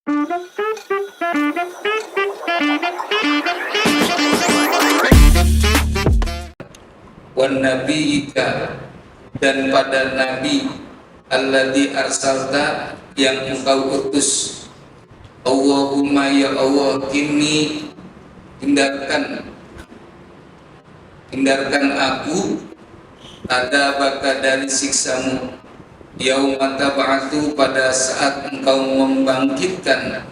Wan nabiyyika, dan pada nabi alladzi arsalta, yang engkau utus. Allahumma ya Allah, kini hindarkan aku adabaka, dari siksamu, yauma tab'atu, pada saat engkau membangkitkan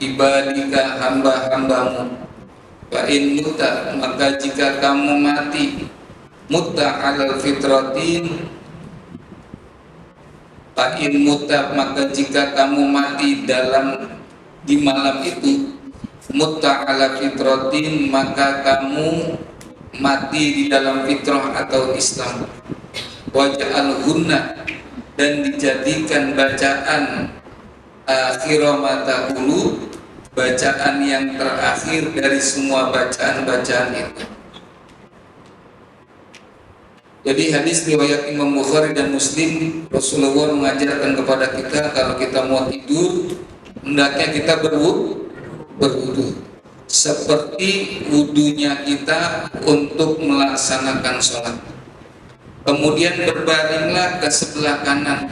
ibadika, hamba-hambamu. Fa in muta, maka jika kamu mati, mutta alal fitratin, fa in muta, maka jika kamu mati di malam itu, mutta ala fitratin, maka kamu mati di dalam fitrah atau Islam. Waj'al hunna, dan dijadikan bacaan akhiromata hulu, bacaan yang terakhir dari semua bacaan-bacaan itu. Jadi hadis riwayat Imam Bukhari dan Muslim, Rasulullah mengajarkan kepada kita kalau kita mau tidur, hendaknya kita berwudu seperti wudunya kita untuk melaksanakan sholat. Kemudian berbaringlah ke sebelah kanan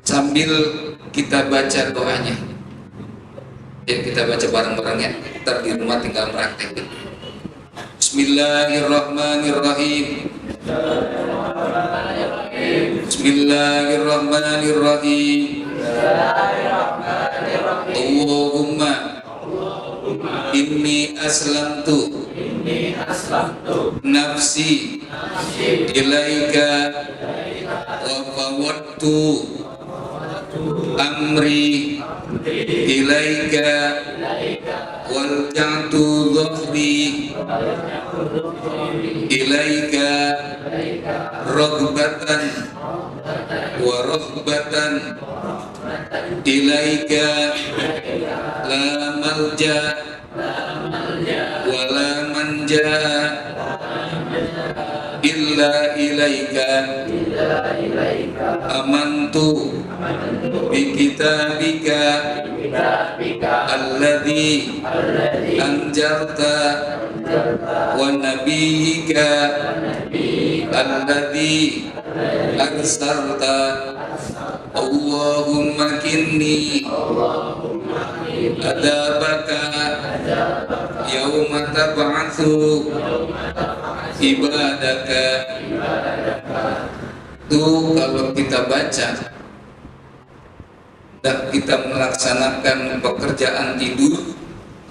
sambil kita baca doanya. Ya, kita baca bareng-bareng ya. Ntar di rumah tinggal praktek. Bismillahirrahmanirrahim. Bismillahirrahmanirrahim. Allahumma inni aslamtu nafsi ilaika wa fawwadtu amri ilaika wal ja'tu dhahri ilaika raghbatan wa rahbatan ilaika la malja wa la manja illa ilaika amantu bi kitabika alladzi anzalta wa nabiyyika alladzi arsalta. Allahumma kinni adabaka yauma tab'atsu ibadaka. Itu kalau kita baca dan kita melaksanakan pekerjaan tidur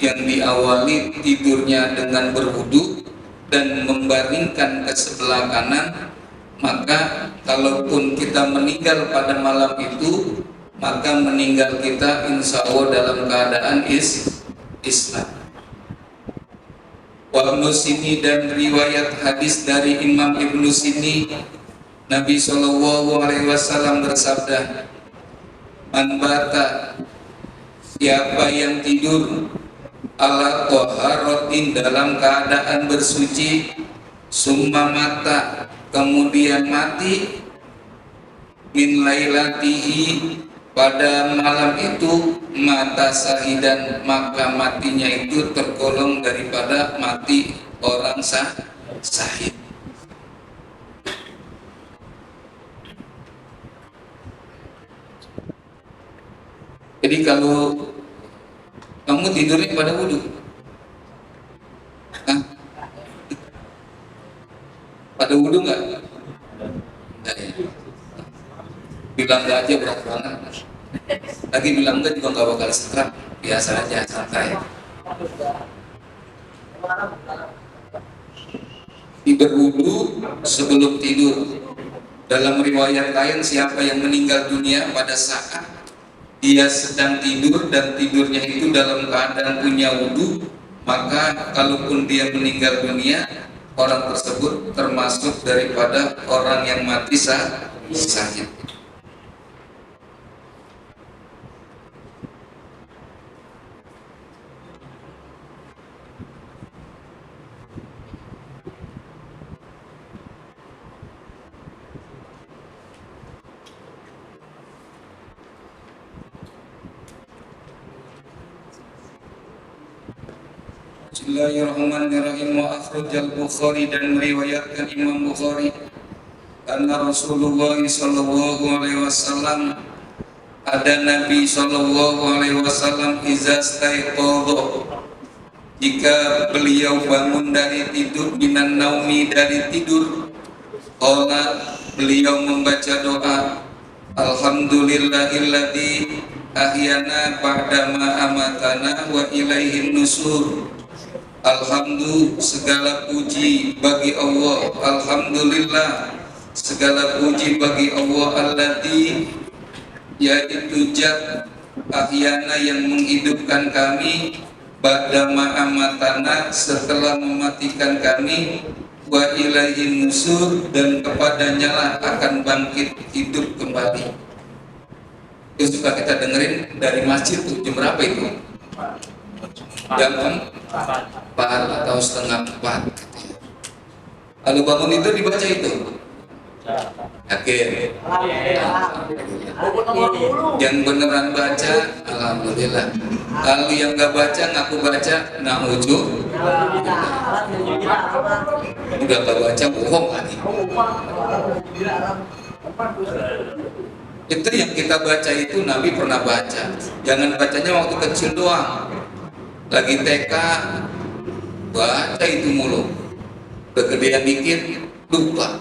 yang diawali tidurnya dengan berwudu dan membaringkan ke sebelah kanan, maka kalaupun kita meninggal pada malam itu, maka meninggal kita insya Allah dalam keadaan Islam. Wa Ibnu Sini, dan riwayat hadis dari Imam Ibnu Sini, Nabi SAW bersabda, man bata, siapa yang tidur ala toharotin, dalam keadaan bersuci, summa mata, kemudian mati, min lailatihi, pada malam itu, mata sahidan, maka matinya itu tergolong daripada mati orang sahid. Jadi kalau kamu tidurnya pada wudu, pada wudu nggak? Bilang nggak aja berat banget. Lagi bilang nggak juga nggak bakal setrap, biasa aja, santai. Berwudu sebelum tidur. Dalam riwayat lain, siapa yang meninggal dunia pada saat dia sedang tidur dan tidurnya itu dalam keadaan punya wudu, maka kalaupun dia meninggal dunia, orang tersebut termasuk daripada orang yang mati sahid. Bismillahirrahmanirrahim. Wa akhrajal Bukhari, dan meriwayatkan Imam Bukhari, anna Rasulullah sallallahu alaihi wasallam, ada Nabi sallallahu alaihi wasallam, iza staiqadha, jika beliau bangun dari tidur, minan naumi, dari tidur, qala, beliau membaca doa, alhamdulillahilladzi ahyana ba'dama amatana wa ilaihin nusur. Alhamdulillah, segala puji bagi Allah, alhamdulillah, segala puji bagi Allah, alladzi, yaitu Zat ahyana, yang menghidupkan kami, ba'dama amatana, setelah mematikan kami, wa ilaihin nusur, dan kepadanya lah akan bangkit hidup kembali. Itu suka kita dengerin dari masjid tuh, jam berapa itu? Jam 4 atau setengah 4. Lalu bangun itu dibaca itu. Yakin? Yang beneran baca, alhamdulillah. Kalau yang nggak baca, ngaku baca, na'udzu. Udah nggak baca, bohong lagi. Itu yang kita baca itu Nabi pernah baca. Jangan bacanya waktu kecil doang. Lagi TK, baca itu mulu. Kegedean dikit, lupa.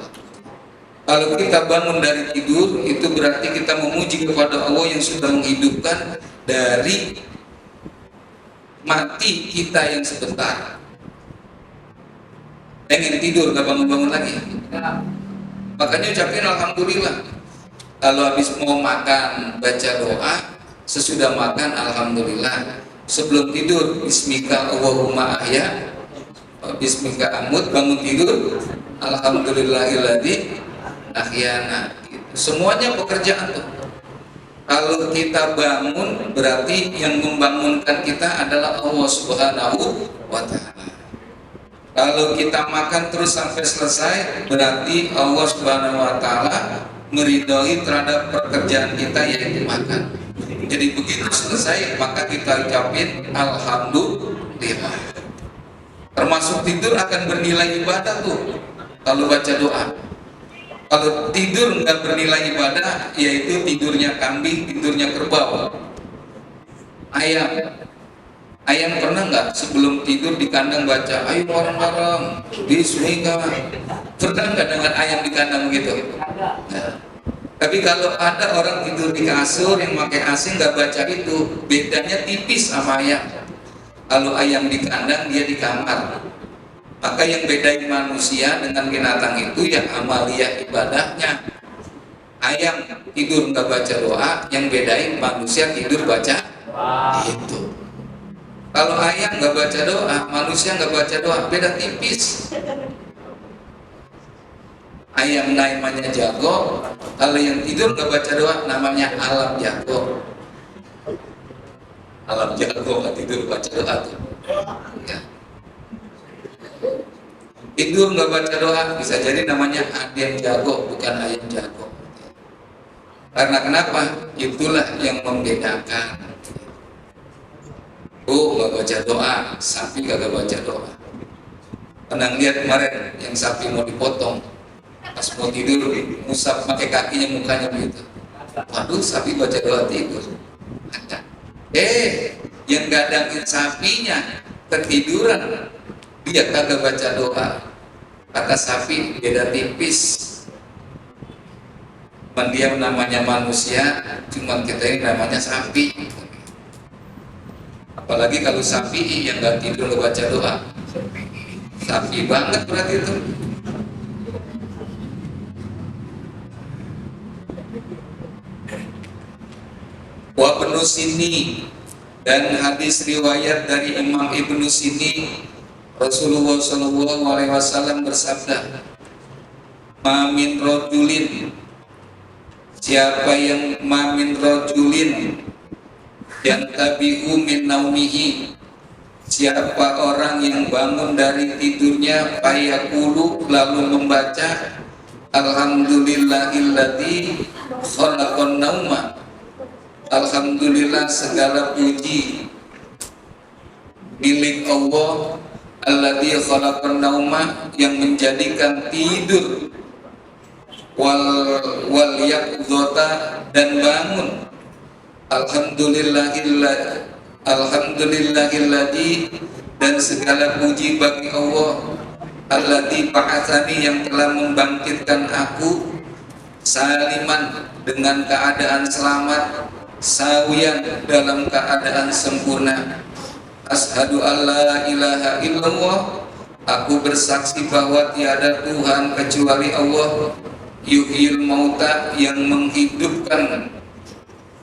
Kalau kita bangun dari tidur, itu berarti kita memuji kepada Allah yang sudah menghidupkan dari mati kita yang sebentar. Pengen tidur, gak bangun-bangun lagi. Makanya ucapin alhamdulillah. Kalau habis mau makan, baca doa. Sesudah makan, alhamdulillah. Sebelum tidur, bismika Allahumma ahya, bismika amut. Bangun tidur, alhamdulillahilladzi ahyana. Semuanya pekerjaan tuh. Kalau kita bangun, berarti yang membangunkan kita adalah Allah Subhanahu wa ta'ala. Kalau kita makan terus sampai selesai, berarti Allah Subhanahu wa ta'ala meridhoi terhadap pekerjaan kita, yaitu makan. Jadi begitu selesai, maka kita ucapin alhamdulillah. Termasuk tidur akan bernilai ibadah tuh kalau baca doa. Kalau tidur nggak bernilai ibadah, yaitu tidurnya kambing, tidurnya kerbau, ayam pernah nggak sebelum tidur di kandang baca ayo bareng-bareng bismillah? Pernah nggak dengan ayam di kandang gitu? Nah. Tapi kalau ada orang tidur di kasur yang pakai AC nggak baca itu, bedanya tipis sama ayam. Kalau ayam di kandang, dia di kamar. Maka yang bedain manusia dengan binatang itu ya amaliyah ibadahnya. Ayam tidur nggak baca doa, yang bedain manusia tidur baca itu. Kalau ayam nggak baca doa, manusia nggak baca doa, beda tipis. Ayam namanya jago, kalau yang tidur nggak baca doa namanya alam jago. Alam jago nggak tidur baca doa tuh. Ya. Tidur nggak baca doa bisa jadi namanya ayam jago, bukan ayam jago. Karena kenapa? Itulah yang membedakan. Oh, nggak baca doa, sapi nggak baca doa. Pernah lihat kemarin yang sapi mau dipotong, pas mau tidur musab pakai kakinya, mukanya begitu. Waduh, sapi baca doa tidur. Ada. Yang gadangin sapinya ketiduran, dia kagak baca doa. Kata sapi beda tipis. Dia namanya manusia, cuma kita ini namanya sapi. Apalagi kalau sapi yang nggak tidur nggak baca doa, sapi banget berarti itu. Wa Ibnu Sini, dan hadis riwayat dari Imam Ibnu Sini, Rasulullah Shallallahu Alaihi Wasallam bersabda, "Mamin rojulin, siapa yang mamin rojulin yang tabihu min naumihi, siapa orang yang bangun dari tidurnya, fayaqulu, lalu membaca alhamdulillahilladzi khalaqan nauma, alhamdulillah segala puji milik Allah alladzi khalaqan nauma, yang menjadikan tidur, wal yaqdzata, dan bangun. Alhamdulillahilladzi, dan segala puji bagi Allah, alladzi ba'atsani, yang telah membangkitkan aku, saliman, dengan keadaan selamat, sawiyan, dalam keadaan sempurna. Asyhadu alla ilaha illallah, aku bersaksi bahwa tiada Tuhan kecuali Allah, yuhyil mauta, yang menghidupkan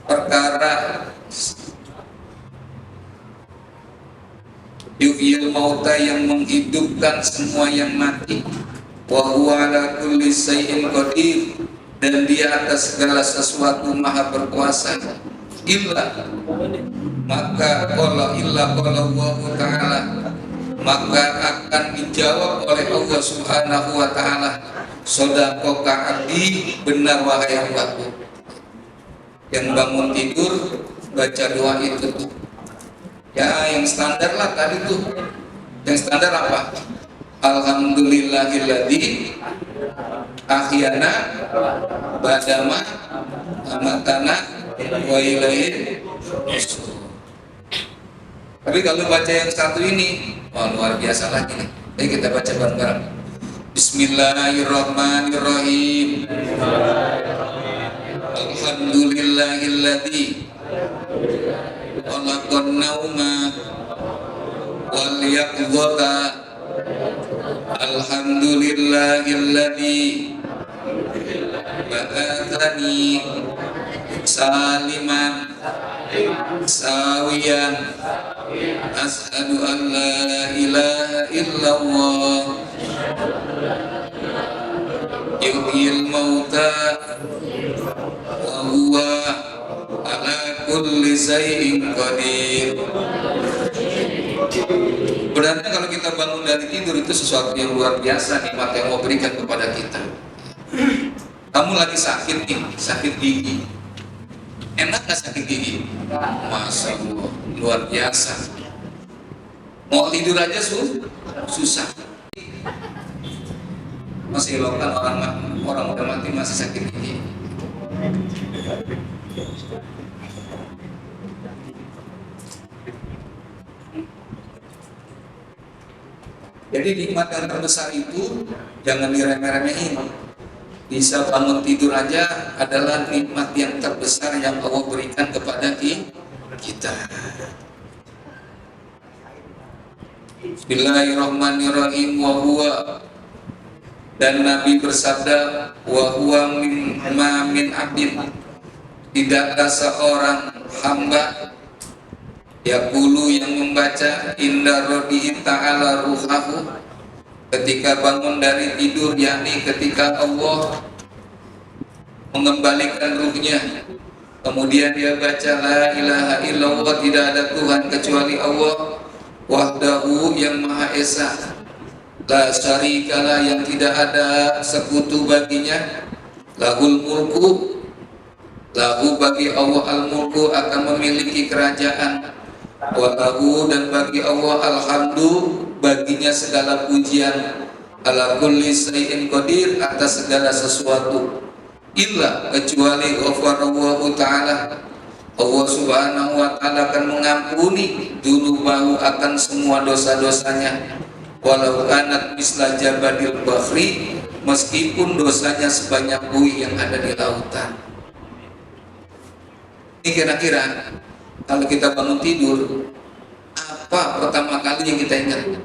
perkara, yuhyil mauta, yang menghidupkan semua yang mati, wa huwa ala kulli syai'in qadir, dan dia atas segala sesuatu maha berkuasa. Illa, maka qala Allah Ta'ala, maka akan dijawab oleh Allah Subhanahu wa Ta'ala, shadaqaka abdi, benar wahai hambaku. Yang bangun tidur baca doa itu tuh. Ya, yang standar lah tadi tuh. Yang standar apa? Alhamdulillahilladzi ahyana badama amatana wa ilaihi nusyur. Tapi kalau baca yang satu ini, wah, luar biasa lagi nih. Ayo kita baca bareng-bareng. Bismillahirrahmanirrahim. Alhamdulillahilladzi khalaqan nauma wal yaqdzata. Alhamdulillahilladzi ba'atsani saliman sawiyan. Asyhadu an la ilaha illallah, yuhyil mauta, wa huwa ala kulli syai'in qadir. Berarti kalau kita bangun dari tidur itu sesuatu yang luar biasa, nikmat yang mau berikan kepada kita. Kamu lagi sakit nih, sakit gigi. Enak gak sakit gigi? Masya Allah, luar biasa. Mau tidur aja susah. Masih lokal, orang udah mati masih sakit gigi. Jadi nikmat yang terbesar itu jangan diremeh-remehin. Bisa bangun tidur aja adalah nikmat yang terbesar yang Allah berikan kepada kita. Bismillahirrahmanirrahim. Wa huwa, dan Nabi bersabda, wa huwa min abdin, tidaklah seorang hamba yaqulu, yang membaca inda rabbihi ta'ala ruhahu, ketika bangun dari tidur, yakni ketika Allah mengembalikan ruhnya. Kemudian dia baca la ilaha illallah, tidak ada Tuhan kecuali Allah, wahdahu, yang maha esa, la syarikalah, yang tidak ada sekutu baginya, lahul mulku, lahu, bagi Allah al-mulku, akan memiliki kerajaan, walahu, dan bagi Allah alhamdu, baginya segala pujian, ala kulli syai'in qadir, atas segala sesuatu. Illa, kecuali ghafarallahu ta'ala, Allah Subhanahu wa ta'ala akan mengampuni dzunubahu, akan semua dosa-dosanya, walau kanat misla jabadil bahri, meskipun dosanya sebanyak buih yang ada di lautan. Ini kira-kira kalau kita bangun tidur, apa pertama kali yang kita ingat?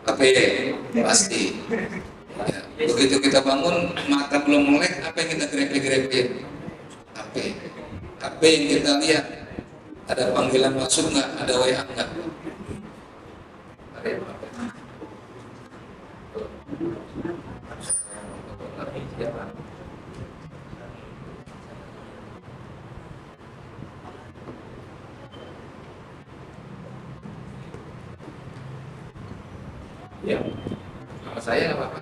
Apa ya? Pasti. Ya, begitu kita bangun, mata belum melek, apa yang kita grepe-grepe? Apa yang kita lihat? Ada panggilan masuk nggak? Ada WA nggak? Ya, nama saya nggak apa-apa.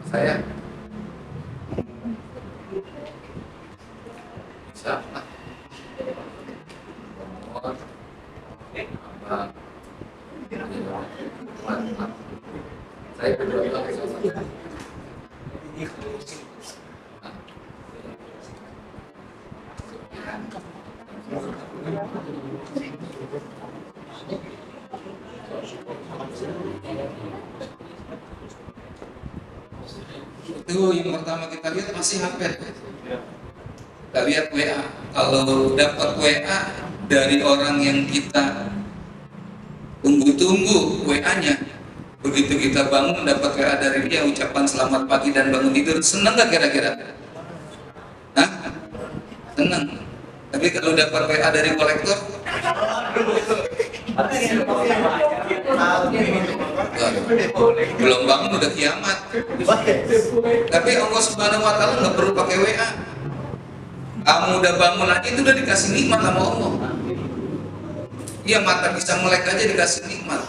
Saya siapa? Abang. Saya berdoa bersama. Itu yang pertama kita lihat masih HP. Kita lihat WA. Kalau dapat WA dari orang yang kita tunggu-tunggu WA-nya, begitu kita bangun dapat WA dari dia ucapan selamat pagi dan bangun tidur, senang gak kira-kira? Hah? Senang. Tapi kalau dapat WA dari kolektor, belum bangun udah kiamat. Tapi Allah Subhanahu wa Ta'ala nggak perlu pakai WA. Kamu udah bangun aja itu udah dikasih nikmat sama Allah. Iya, mata bisa melek aja dikasih nikmat.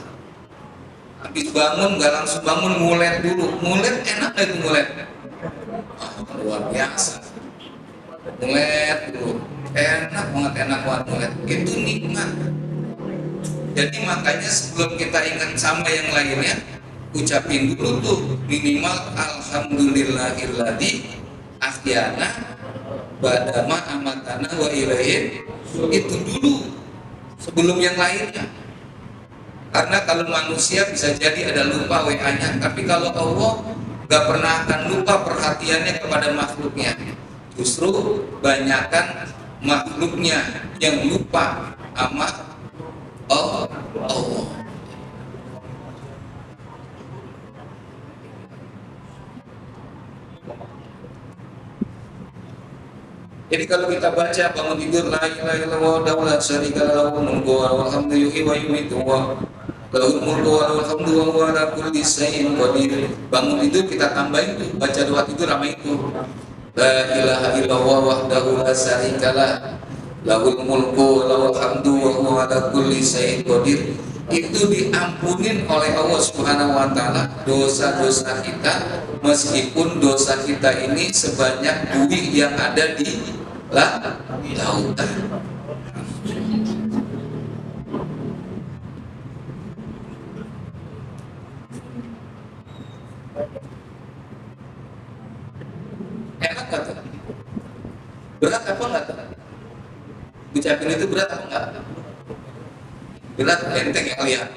Habis bangun nggak langsung bangun, ngulet dulu. Ngulet enak nggak itu ngulet? Luar biasa. Ngulet dulu, enak banget ngulet. Itu nikmat. Jadi makanya sebelum kita ingat sama yang lainnya, ucapin dulu tuh minimal alhamdulillahilladzi ahyana ba'dama amatana wa ilaihi, itu dulu sebelum yang lainnya. Karena kalau manusia bisa jadi ada lupa WA-nya, tapi kalau Allah gak pernah akan lupa perhatiannya kepada makhluknya. Justru banyakkan makhluknya yang lupa sama Allah. Jadi kalau kita baca bangun tidur la ilaha illallah wa la syarika lahu mulku wa hamdu yuhyi wa yumiitu wa lahul mulku wa lahul hamdu wa huwa ala kulli syai'in qadir. Bangun tidur kita tambahin tuh baca doa tidur sama itu. La ilaha illallah wahdahu la syarika lah lahul mulku wa lahul hamdu wa huwa ala kulli syai'in qadir. Itu diampunin oleh Allah Subhanahu wa Ta'ala dosa-dosa kita, meskipun dosa kita ini sebanyak buih yang ada di lautan. Enak gak tuh? Berat apa enggak tuh? Ucapin itu berat apa enggak? Berat, enteng yang lihat.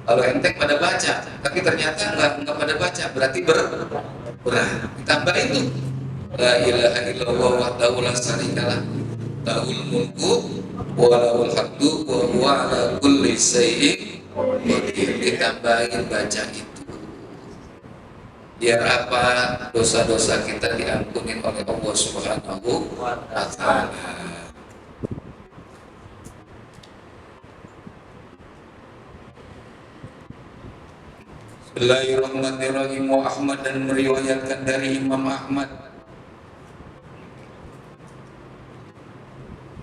Kalau enteng pada baca, tapi ternyata enggak pada baca, berarti berat. Ditambah itu la ilaha illallah wahdahu la syarikalah lahul mulku wa lahul hamdu wa huwa ala kulli syai'in qadir. Ditambahin baca itu. Biar apa? Dosa-dosa kita diampuni oleh Allah Subhanahu wa Ta'ala. Bismillahirrahmanirrahim. Ahmad dan meriwayatkan dari Imam Ahmad,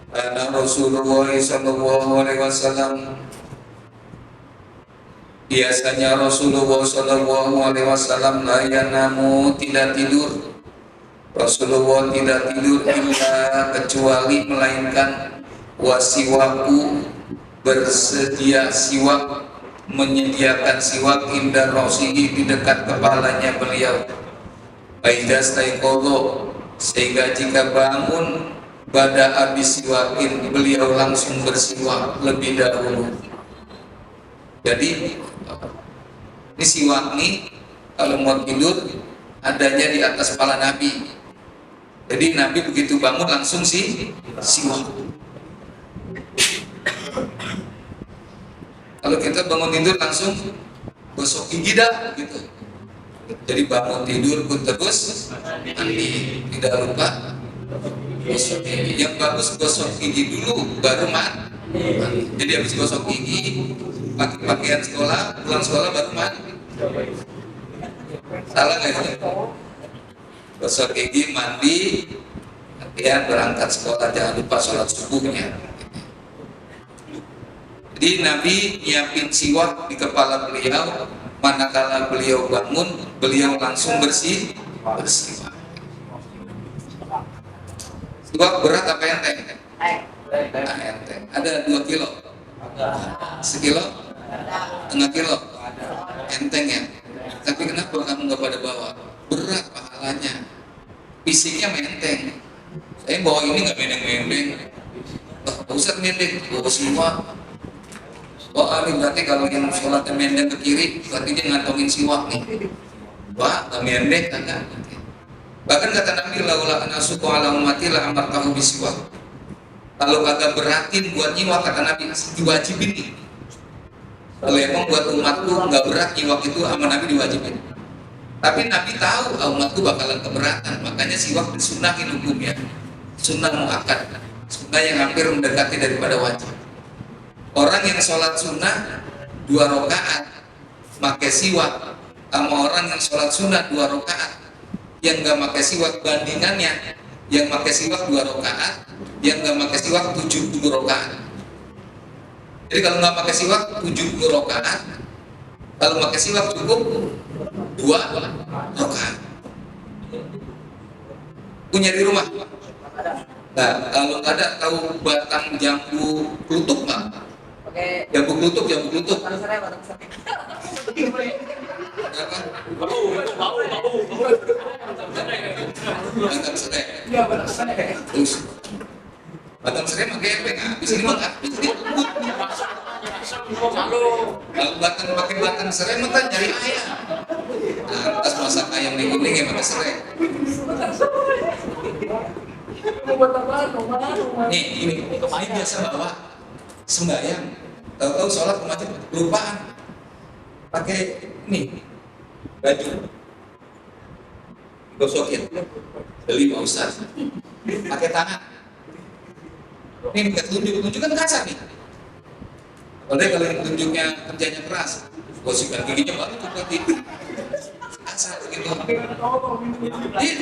karena Rasulullah sallallahu alaihi wasallam, biasanya Rasulullah sallallahu alaihi wasallam la yanamu, tidak tidur. Rasulullah tidak tidur illa kecuali melainkan wasiwaku, bersedia siwak, menyediakan siwak indah rosihi, di dekat kepalanya beliau. Faidas taikodo, sehingga jika bangun pada habis siwakin, beliau langsung bersiwak lebih dahulu. Jadi ini siwak nih kalau mau tidur adanya di atas kepala Nabi. Jadi Nabi begitu bangun langsung siwak. Kalau kita bangun tidur langsung gosok gigi dah gitu. Jadi bangun tidur pun terus mandi, tidak lupa gosok gigi. Yang bagus gosok gigi dulu baru mandi. Jadi habis gosok gigi, pakai pakaian sekolah, pulang sekolah baru mandi. Salah nggak itu? Gosok gigi, mandi, kemudian berangkat sekolah, jangan lupa sholat subuhnya. Jadi Nabi nyiapin siwak di kepala beliau, manakala beliau bangun, beliau langsung bersiwak. Siwak berat apa enteng? Enteng. Ada 2 kilo? Sekilo? Setengah kilo? enteng ya. Tapi kenapa kamu nggak pada bawa? Berat pahalanya. Fisiknya menteng. Saya bawa ini nggak mendeng-mendeng. Ustaz mendeng, bawa siwak. Wah, ini berarti kalau yang sholatnya mendeng ke kiri, berarti dia ngantongin siwak nih. Wah, nggak mendeng kagak. Bahkan kata Nabi, laula anasuku ala ummati la amartahu bisiwak. Kalau kagak beratin buat nyiwak, kata Nabi, diwajibin nih. Kalau emang buat umatku nggak berat nyiwak itu, sama Nabi diwajibin. Tapi Nabi tahu umatku bakalan keberatan, makanya siwak disunahin hukumnya. Sunnah muakkad, sunnah yang hampir mendekati daripada wajib. Orang yang sholat sunnah 2 rakaat pakai siwak, sama orang yang sholat sunnah 2 rakaat yang nggak pakai siwak, bandingannya yang pakai siwak 2 rakaat, yang nggak pakai siwak 70 rakaat. Jadi kalau nggak pakai siwak 70 rakaat, kalau pakai siwak cukup 2 rakaat. Punya di rumah? Nah, kalau nggak ada, tahu batang jambu klutuk nggak? Jambu klutuk. Batang serai. Terus batang serai pakai efek habis ini mah habis ini. Kalau pakai batang serai mah kan nyari ayam. Lantas masak ayam diguling ya pakai serai. Nih, ini biasa bawa sembahyang, tahu-tahu sholat kemana lupaan, pakai ini baju gosokin, beli Pak Ustaz, pakai tangan, ini nggak tunjuk kan kasar nih. Kalau yang tunjuknya kerjanya keras, gosokkan giginya baru tuh berarti kasar gitu.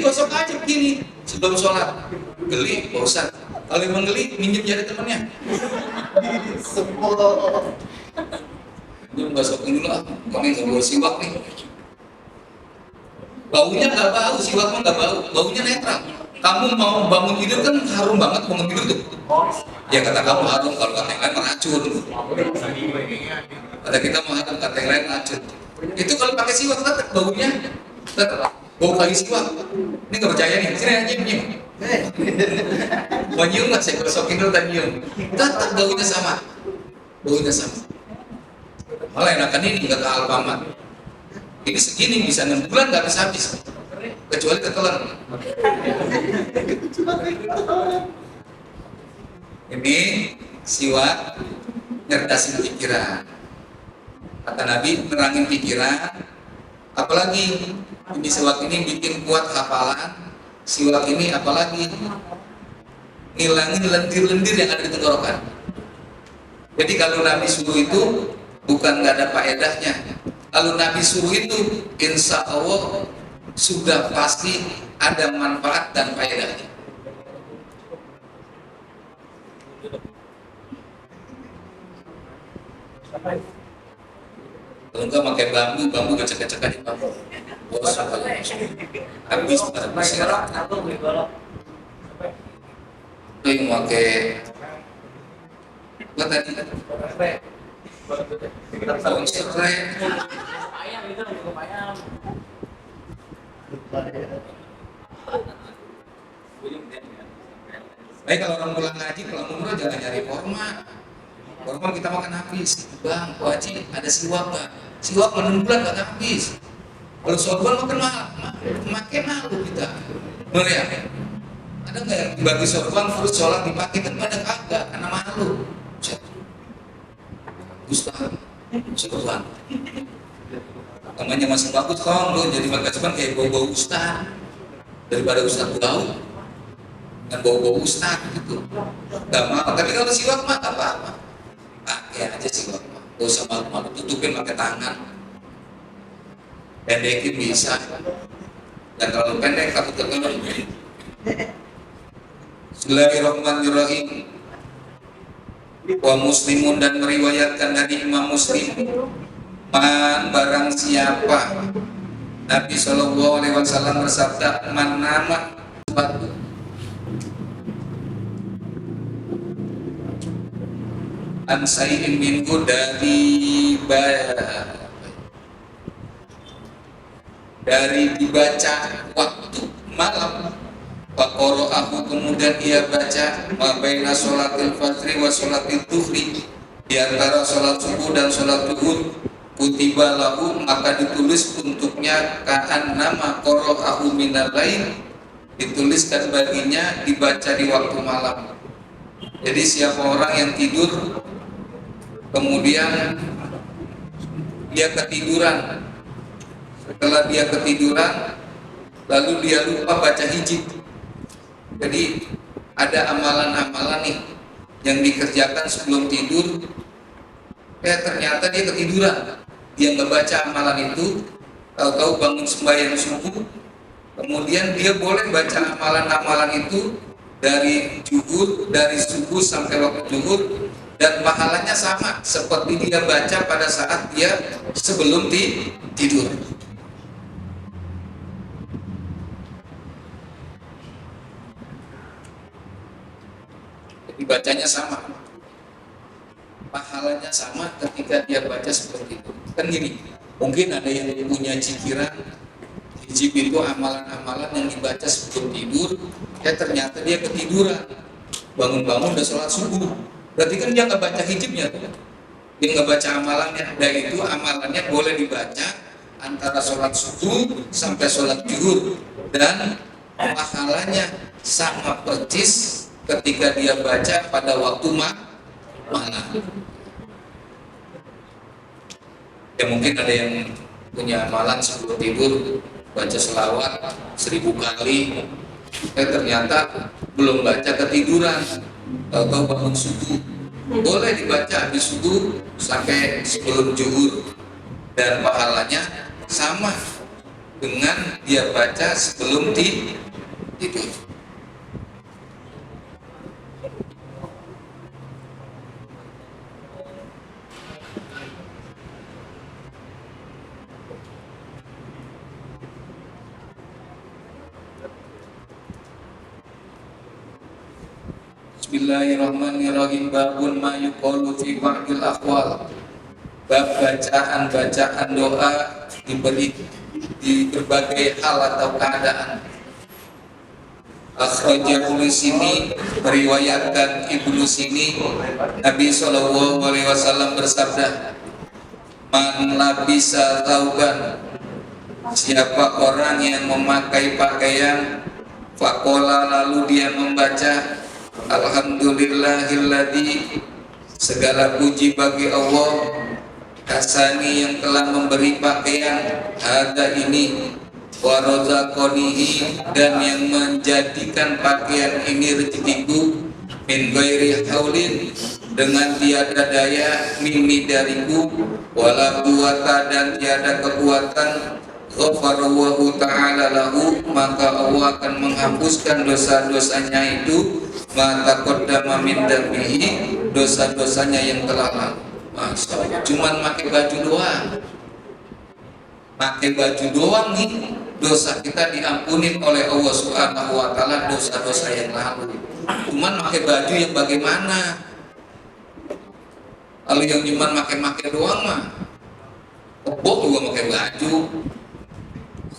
Gosok aja begini sebelum sholat. Geli, Pak Ustaz. Kalau emang geli, minjem jari temennya. Dia gosokin dulu ah. Kami nggak bawa siwak nih. Baunya nggak bau, siwak mah nggak bau. Baunya netral. Kamu mau bangun tidur kan harum banget bangun tidur tuh. Ya kata kamu harum, kalau kata yang lain meracun. Kata kita mau harum, kata yang lain meracun. Itu kalau pakai siwak tetap baunya tetap bau kali siwak. Ini nggak percaya nih, sini aja nyium. Mau nyium nggak? Saya gosokin dulu tadi nyium. Tetap baunya sama. Malah enakan ini nggak ke Alfamart. Ini segini bisa 6 bulan nggak habis, kecuali ketelan. Ini siwak ngerdasin pikiran. Kata Nabi, nerangin pikiran. Apalagi ini siwak ini bikin kuat hafalan. Siwak ini apalagi ngilangin lendir-lendir yang ada di tenggorokan. Jadi kalau Nabi suruh itu bukan nggak ada faedahnya. Kalau Nabi suruh itu, insya Allah sudah pasti ada manfaat dan faedahnya. Kalau enggak pakai bambu kecek-kecek aja bambu. Bos, habis pada masyarakat. Yang pakai apa tadi? Daun serai. Ayam itu cukup ayam. Baik, kalau orang pulang ngaji, pulang umroh jangan nyari korma. Korma kita makan habis. Bang, Pak Haji, ada siwak nggak? Siwak 6 bulan nggak habis. Kalau sorban makan makin malu kita. Melihat, ada nggak yang dibagi sorban terus sholat dipakai? Kan pada kagak, karena malu. Ustaz, sorban. Namanya masih bagus kong, lo jadi makan sorban kayak bau-bau ustaz. Daripada ustaz bau, dan bau-bau ustaz gitu. Gak mau, tapi kalau siwak mah apa-apa. Pakai aja siwak mah. Gak usah malu-malu, tutupin pakai tangan. Pendekin bisa. Dan kalau pendek takut terlalu. Bismillahirrahmanirrahim. Wa Muslimun, dan meriwayatkan dari Imam Muslim, man barang siapa, Nabi SAW bersabda, man nama batu an sayyidin minggu dari dari dibaca waktu malam. Faqara'ahu, kemudian ia baca ma baina sholatil fajri wa sholatil dhuhri, di antara sholat subuh dan sholat zuhur. Kutiba lahu, maka ditulis untuknya ka'an nama qara'ahu minal lail, dituliskan baginya dibaca di waktu malam. Jadi siapa orang yang tidur kemudian dia ketiduran, setelah dia ketiduran lalu dia lupa baca hijib. Jadi ada amalan-amalan nih yang dikerjakan sebelum tidur, ternyata dia ketiduran, dia nggak baca amalan itu, tahu-tahu bangun sembahyang subuh, kemudian dia boleh baca amalan-amalan itu dari zuhur, dari subuh sampai waktu zuhur, dan pahalanya sama seperti dia baca pada saat dia sebelum tidur. Dibacanya sama, pahalanya sama ketika dia baca seperti itu. Kan gini, mungkin ada yang punya cikiran hijib itu amalan-amalan yang dibaca sebelum tidur, ternyata dia ketiduran, bangun-bangun udah sholat subuh, berarti kan dia nggak baca hijibnya tuh, dia nggak baca amalannya. Dan itu amalannya boleh dibaca antara sholat subuh sampai sholat zuhur, dan pahalanya sama persis ketika dia baca pada waktu malam. Ya mungkin ada yang punya amalan sebelum tidur baca selawat 1000 kali, ternyata belum baca ketiduran, atau bangun subuh. Boleh dibaca habis subuh sampai sebelum zuhur, dan pahalanya sama dengan dia baca sebelum tidur. Bismillahirrahmanirrahim. Babun ma yuqalu fi ba'dil aqwal. Bab bacaan doa di berbagai hal atau keadaan. Akhrajahu li sini, meriwayatkan Ibnu Sini, Nabi sallallahu alaihi wasallam bersabda, man labisa tauban, siapa orang yang memakai pakaian, faqala, lalu dia membaca alhamdulillahilladzi, segala puji bagi Allah, kasani, yang telah memberi pakaian, ada ini, wa razaqanihi, dan yang menjadikan pakaian ini rezekiku, min ghairi haulin, dengan tiada daya, minni dariku, wala quwata, dan tiada kekuatan, ghafarallahu ta'ala lahu, maka Allah akan menghapuskan dosa-dosanya itu, maka qaddama min dambihi, dosa-dosanya yang telah lalu. Masya Allah. Cuman pakai baju doang nih, dosa kita diampunin oleh Allah Subhanahu wa taala, dosa-dosa yang lalu. Cuman pakai baju yang bagaimana? Kalau yang cuman pakai doang mah kebok juga pakai baju,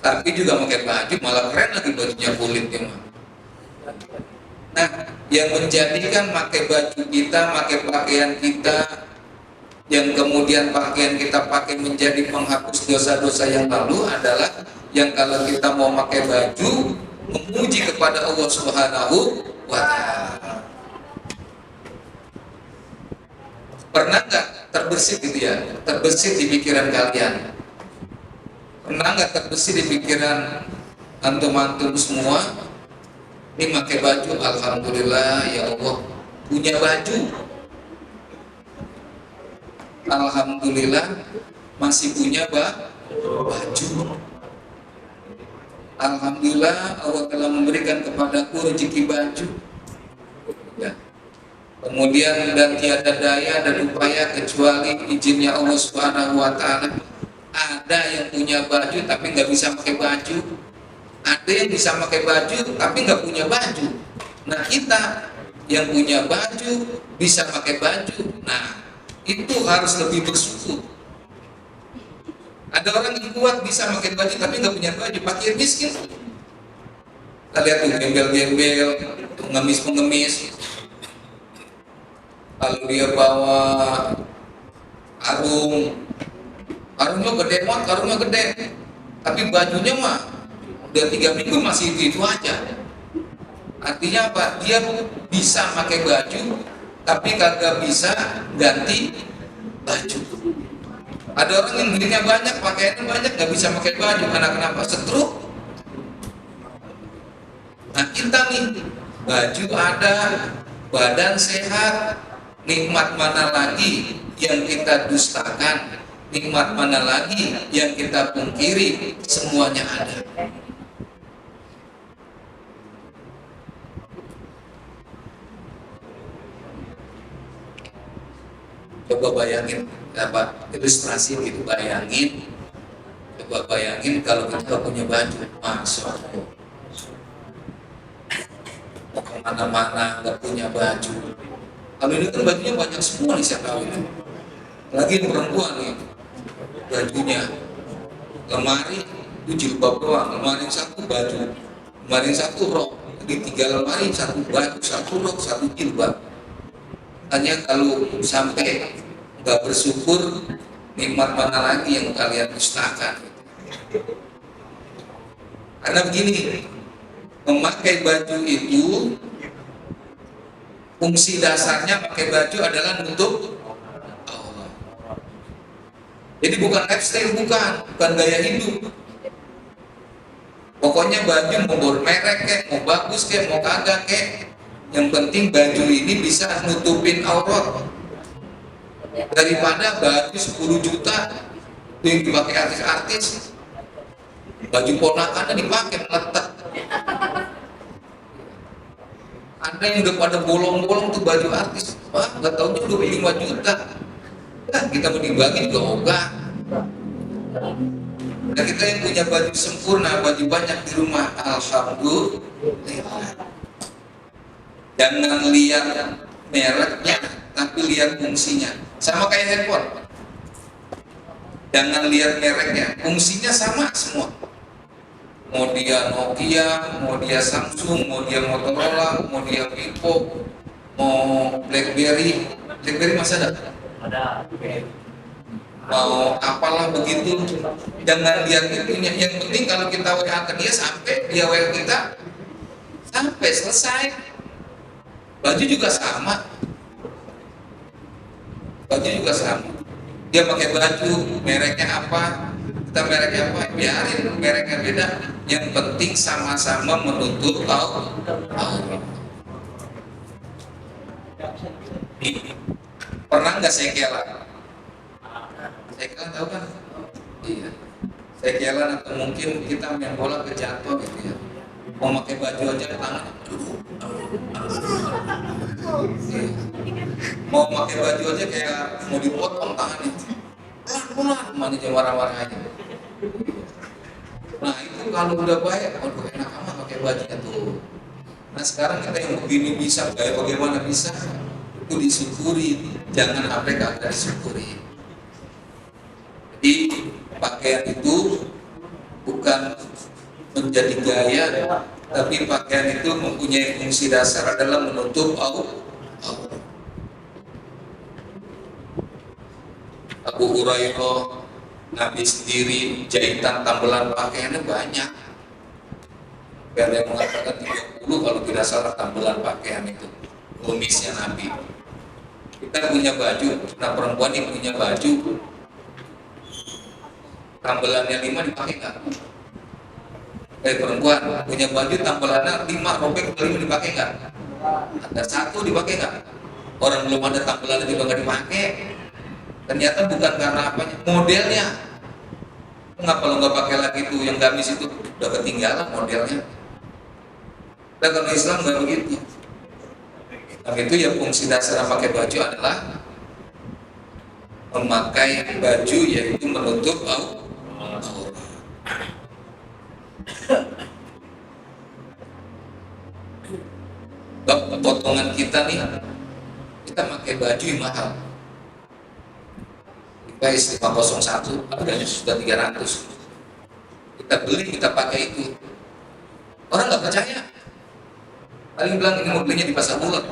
tapi juga pakai baju, malah keren lagi bajunya kulitnya mah. Nah, yang menjadikan pakai baju kita, pakai pakaian kita, yang kemudian pakaian kita pakai menjadi penghapus dosa-dosa yang lalu adalah yang kalau kita mau pakai baju memuji kepada Allah Subhanahu wa ta'ala. Pernah nggak terbersih gitu ya, terbersih di pikiran kalian? Pernah nggak terbersih di pikiran antum-antum semua? Ini pakai baju, alhamdulillah ya Allah punya baju, alhamdulillah masih punya baju, alhamdulillah Allah telah memberikan kepadaku rezeki baju, ya. Kemudian dan tiada daya dan upaya kecuali izinnya Allah Subhanahu wa ta'ala. Ada yang punya baju tapi nggak bisa pakai baju, ada yang bisa pakai baju tapi nggak punya baju. Nah, kita yang punya baju bisa pakai baju, nah itu harus lebih bersyukur. Ada orang yang kuat bisa pakai baju tapi nggak punya baju, fakir miskin. Kita lihat tuh gembel-gembel, pengemis-pengemis, kalau dia bawa karungnya gede banget, karungnya gede, tapi bajunya mah udah 3 minggu masih itu aja. Artinya apa? Dia bisa pakai baju, tapi kagak bisa ganti baju. Ada orang yang duitnya banyak, pakaiannya banyak, nggak bisa pakai baju, karena kenapa? Setruk. Nah kita nih, baju ada, badan sehat, nikmat mana lagi yang kita dustakan, nikmat mana lagi yang kita pungkiri, semuanya ada. Coba bayangin apa ilustrasi gitu, coba bayangin kalau kita punya baju, masuk mau kemana-mana nggak punya baju. Kalau ini kan bajunya banyak semua nih, saya tahu ini. Lagi perempuan nih, bajunya lemari itu jilbab doang, lemari satu baju, lemari satu rok, jadi 3 lemari, satu baju, satu rok, satu jilbab. Hanya kalau sampai nggak bersyukur, nikmat mana lagi yang kalian dustakan? Karena begini, memakai baju itu fungsi dasarnya pakai baju adalah untuk Allah. Jadi bukan lifestyle, bukan gaya hidup. Pokoknya baju mau bermerek kek, mau bagus kek, mau kagak kek, yang penting baju ini bisa nutupin aurat. Daripada baju 10 juta yang dipakai artis-artis, baju ponakannya dipakai meletak. Ada yang udah pada bolong-bolong tuh baju artis, wah nggak tahu 25 juta. Nah, kita mau dibagi juga ogah. Nah kita yang punya baju sempurna, baju banyak di rumah, alhamdulillah. Jangan lihat mereknya, tapi lihat fungsinya. Sama kayak handphone. Jangan lihat mereknya, fungsinya sama semua. Mau dia Nokia, mau dia Samsung, mau dia Motorola, mau dia Vivo, mau BlackBerry masih ada? Ada. Mau apalah begitu, jangan lihat itunya. Yang penting kalau kita WA ke dia sampai, dia WA kita sampai selesai. Baju juga sama. Dia pakai baju, mereknya apa, kita mereknya apa, biarin mereknya beda. Yang penting sama-sama menuntut Allah. Pernah nggak sekelan? Sekelan tahu kan? Iya. Sekelan atau mungkin kita main bola kejatuh gitu ya. Mau pakai baju aja tangan. Mau pakai baju aja kayak mau dipotong tangannya. Pelan-pelan, mana aja marah-marah aja. Nah itu kalau udah baik, waduh enak amat pakai bajunya tuh. Nah sekarang kita yang begini bisa, kayak bagaimana bisa, itu disyukuri, jangan sampai kagak disyukuri. Jadi pakaian itu bukan menjadi gaya, tapi pakaian itu mempunyai fungsi dasar adalah menutup aurat. Abu Hurairah, Nabi sendiri jahitan tambelan pakaiannya banyak. Ada yang mengatakan 30 kalau tidak salah tambelan pakaian itu, kumisnya Nabi. Kita punya baju, nah perempuan yang punya baju, tambelannya 5 dipakai nggak? Perempuan punya baju tambelannya 5 robek 5 dipakai nggak? Ada 1 dipakai nggak? Orang belum ada tambelannya juga nggak dipakai. Ternyata bukan karena apanya, modelnya. Ngapa lo nggak pakai lagi tuh yang gamis itu, udah ketinggalan modelnya. Dan kalau Islam nggak begitu. Nah itu ya fungsi dasar pakai baju adalah memakai baju yaitu menutup aurat. Potongan kita nih, kita pakai baju yang mahal. PS 501 harganya sudah 300. Kita beli, kita pakai itu. Orang nggak percaya. Paling bilang ini mau belinya di pasar bulat.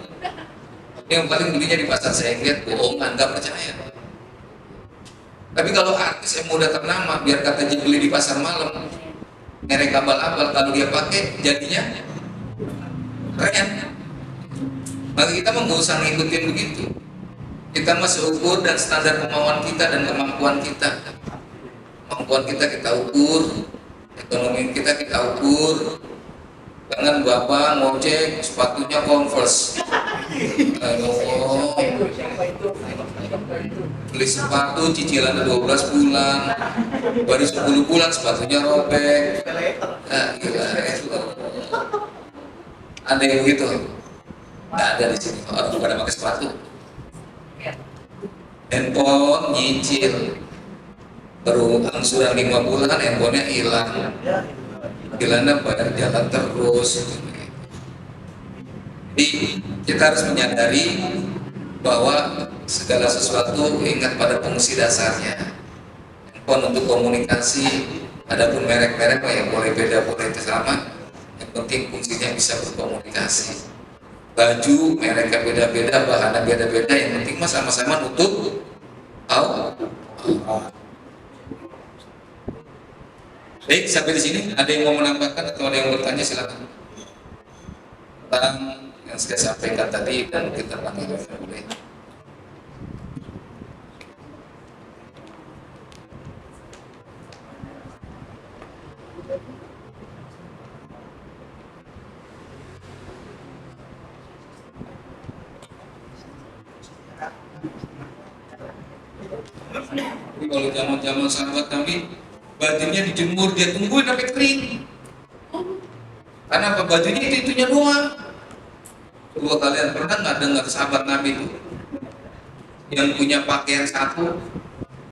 Yang paling belinya di pasar Sengget, bohongan, nggak percaya. Tapi kalau artis yang mudah ternama, biar kata beli di pasar malam, merek abal-abal, kalau dia pakai jadinya keren. Maka kita mah nggak usah ngikutin begitu. Kita masih ukur dan standar kemauan kita dan kemampuan kita. Kemampuan kita ukur, ekonomi kita ukur. Jangan bapak ngojek sepatunya Converse. Beli sepatu cicilan 12 bulan, baru 10 bulan sepatunya robek. Nah, gila itu. Ada yang begitu? Nggak ada di sini. Orang pada pakai sepatu. Handphone nyicil, baru angsuran 5 bulan handphonenya hilang. Hilangnya bayar jalan terus. Jadi kita harus menyadari bahwa segala sesuatu ingat pada fungsi dasarnya. Handphone untuk komunikasi, adapun merek-merek yang boleh beda boleh sama, yang penting fungsinya bisa berkomunikasi. Baju mereknya beda-beda, bahannya beda-beda, yang penting mah sama-sama nutup aurat. Baik, sampai di sini ada yang mau menambahkan atau ada yang bertanya, silakan. Tentang yang saya sampaikan tadi dan kita panggil boleh. Kalau zaman-zaman sahabat Nabi, bajunya dijemur, dia tungguin sampai kering. Karena apa? Bajunya itunya doang. Coba kalian pernah nggak dengar sahabat Nabi itu yang punya pakaian satu